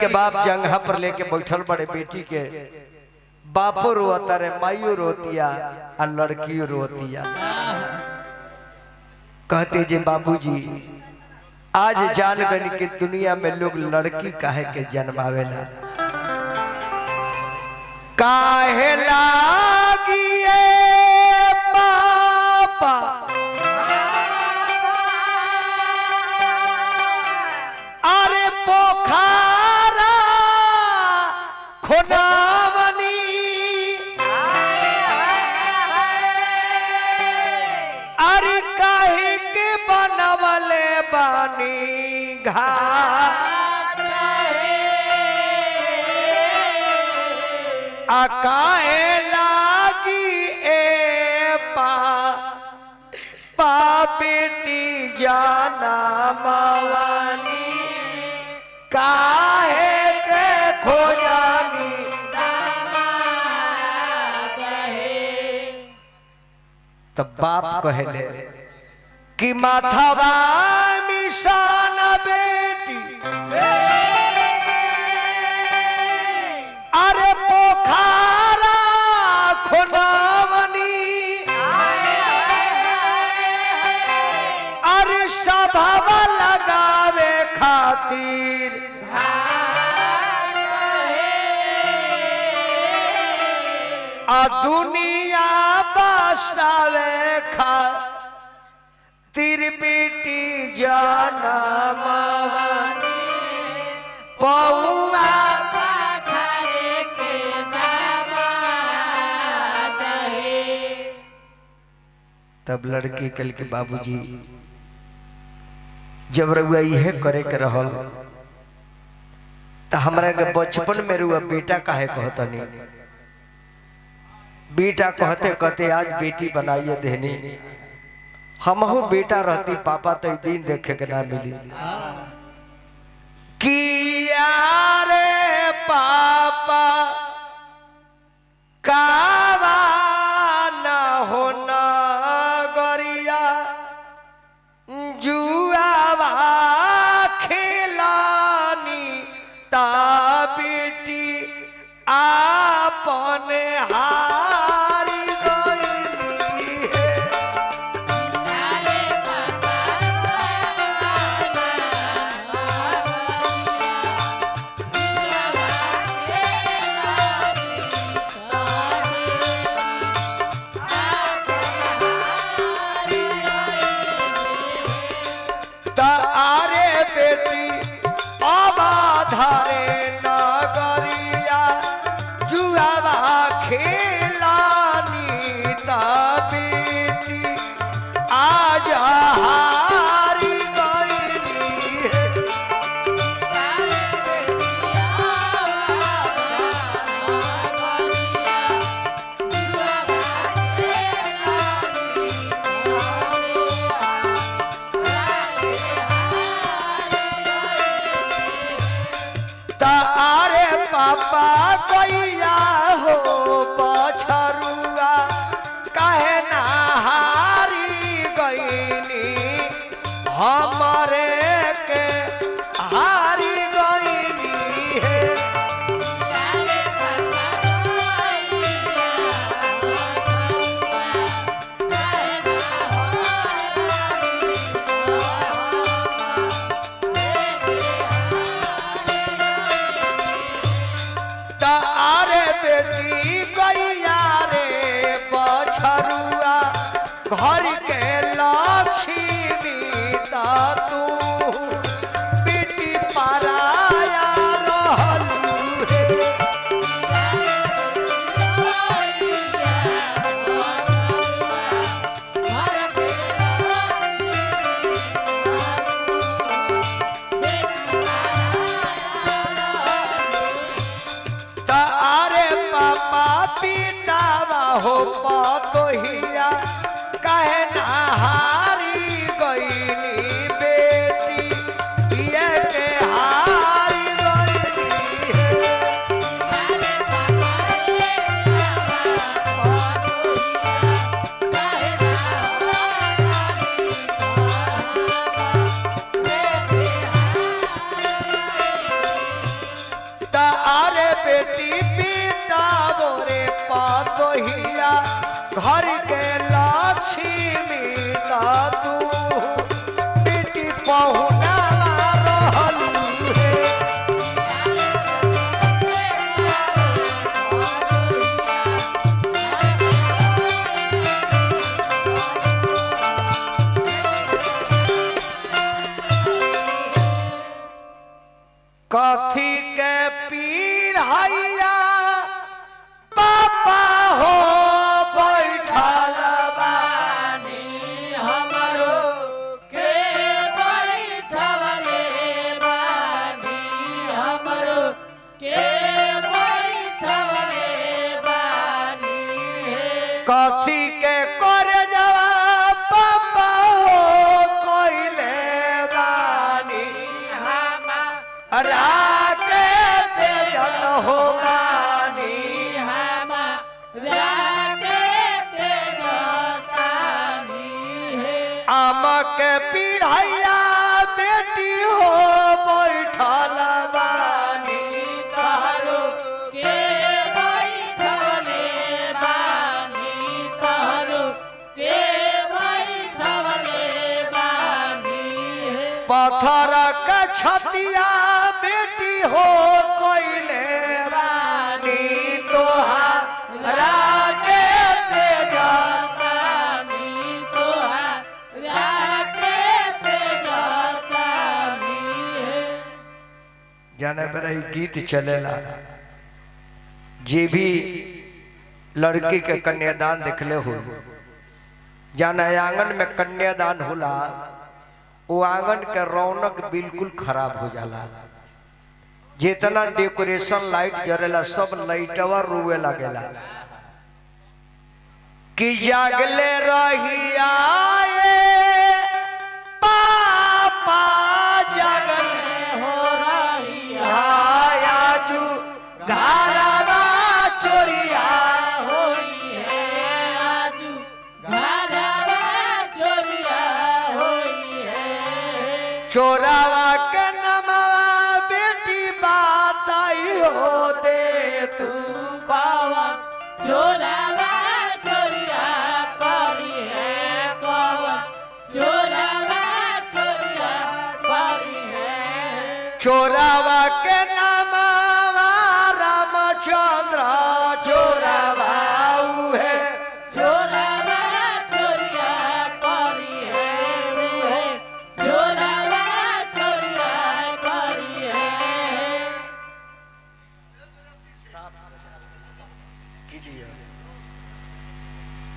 के बाप जंघा पर लेके बैठल बड़े बेटी के बापो रोता रे माइयो रोतिया और लड़कियों रोतिया। कहते जे बाबूजी आज जान गए कि दुनिया में लोग लड़की काहे के जन्मावेला, काहे लागिए पापा अरे पोखरा खोनावनी अरे काहे के बनवले बानी घाट आ काहे लागी ए पा बेटी जाना मवानी काहे के खोजानी तब बाप कहले कि माथावा मिशान बेटी अरे पोखरा खोनावनी अरे सभावा लगावे खातिर आ दुनिया बसावे खातिर बेटी जाना मवानी पौआ तब लड़की कल के बाबूजी जब रुआ यह करे के रहल तो हमरा के बचपन में रुआ बेटा काहे कहता नहीं, बेटा कहते कहते आज बेटी बनाइए देनी हमहू बेटा रहती पापा तो दिन देखे के ना मिली कि यारे पापा कावा ना होना गरिया जुआवा खेलानी ता बेटी आपने हारी गईली है तारे बेटी अबाधारे नगरिया जुआवा खेलानी ता बेटी आज हारी गईली है तारे पापा गैया हो पछरुआ काहे ना हारी गईनी हमारे के हारी गईनी है तारे बेटी गैया रे बछरुआ घर के लक्ष्मी ता तू बेटी पराया रहलू हे तारे पापा पितावा हो पतोहिया काहे ना हारी गईली बेटी ये के हारी गईली है बेटा मोरे पातोहिया घर के लक्ष्मी ता तू बेटी पहुना रहल है। कथी के पीढ़ैया पापा हो बैठल बानी हमरो के बैठवले बानी हमरो के बैठवले बानी कथी के करे जवा पापा हो कोइले बानी राके तेजत हो बानी आम के पीढ़ैया बेटी हो बैठल बानी तहरो के बैठवले बानी तहरो के बैठवले बानी पत्थर के छतिया बेटी हो कोइले बानी तोहरा के तेजत जाने पर ही गीत चलेला जे भी लड़की के कन्यादान देखले हो जाने आंगन में कन्यादान होला वो आंगन के रौनक बिल्कुल खराब हो जाला। जितना डेकोरेशन लाइट जरेला सब लाइटवा रुए लगेला कि जागले रही आए पापा जागले हो रही आयाजू घरवा चोरिया होई है आजू घरवा चोरिया होई है चोरावा के नमवा बेटी बात आई हो दे तू कवा चोरावा चोरिया करी है कवा चोरावा चोरिया करी है चोरावा के नमवा रामचंद्र चोरावा है चोरावा चोरिया करी है चोरावा चोरिया करी है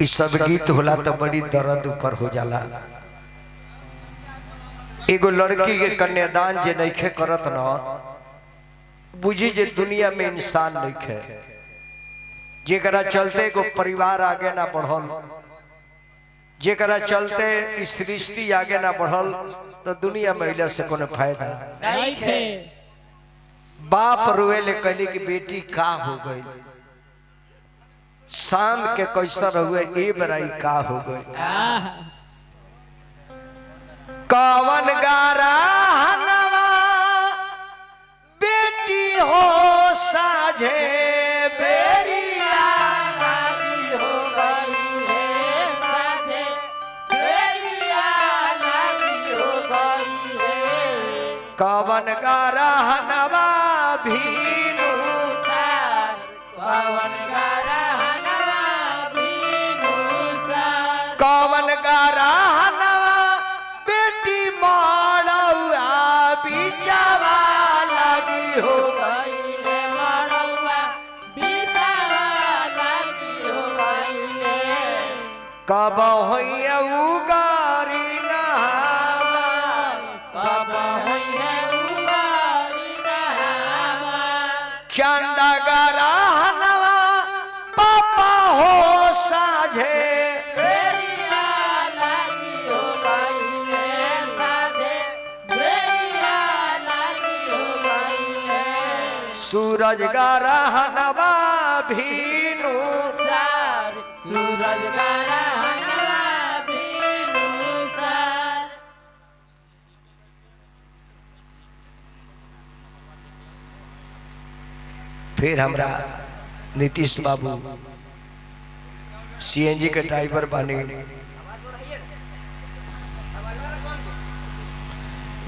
इस सब गीत होला तो बड़ी दर्द ऊपर हो जाला। एगो लड़की के कन्यादान जे नइखे करत न बुझी जे दुनिया में इंसान नइखे जेकरा चलते एगो परिवार आगे ना बढ़ल जेकरा चलते इस सृष्टि आगे ना बढ़ल तो दुनिया में से कोनो फायदा नहीं थे बाप रोए ले कहली कि बेटी का हो गई शाम के कैसा रहुए ए बराई का हो गई कवन गारा हनवा बेटी हो साझे बेरिया हो गई है साझे बेरिया लागी हो गई है कवन गारा हनवा भीनु सार पवन गारा हनवा बीनु सार कवन गारा हनवा बेटी माड़ौआ बिचावा लगी हो गई है मड़ौआ बीतावा लागी हो गई है कब होइया उगारी नहामा कब होई है उबारी नहामा चंदा गारा हनवा पापा हो साझे बेरिया लागी हो गई है साझे बेरिया लागी हो गई है सूरज गारा हनवा भीनु सार सूरज गारा हनवा बीनु सार फिर हमरा नीतीश बाबू सीएनजी के ड्राइवर बने।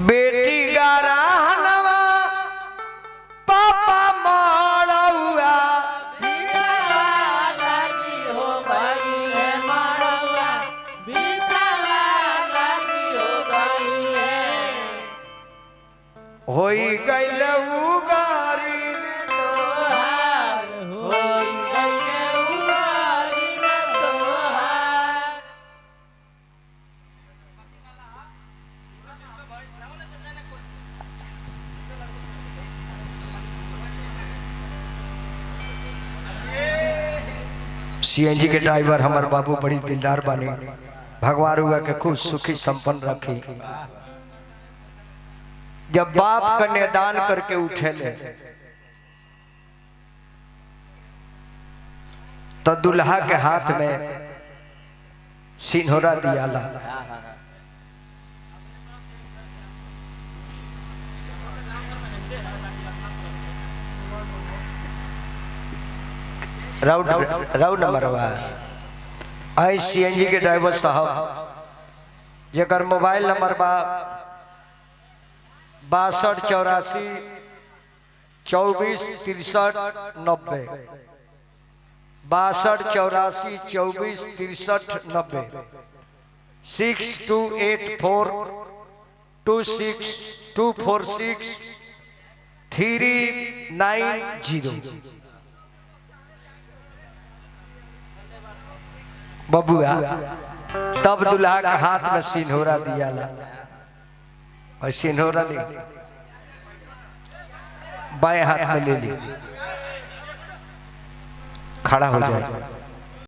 बेटी गारा हलवा पापा माड़ुआ लगी हो गई है माड़ुआ, बिचारा लगी हो गई है। होई गइल उगारी तोहार होई गई है उगारी में तोहार। सीएनजी के ड्राइवर हमार बाबू बड़ी दिलदार बने। भगवान हुआ के खूब सुखी संपन्न रखी। जब बाप कन्यादान करके उठे ले तो दुल्हा के हाथ में सिन्होरा दियाला। राउंड नंबर आई सीएनजी के ड्राइवर साहब जकर मोबाइल नंबर बा 6284246390 6284246390 628426246390 बबुआ। तब दुल्हा के हाथ में सिन्होरा दियाला और सिन्होरा ले बाएं हाथ में ले ली, खड़ा हो जाए।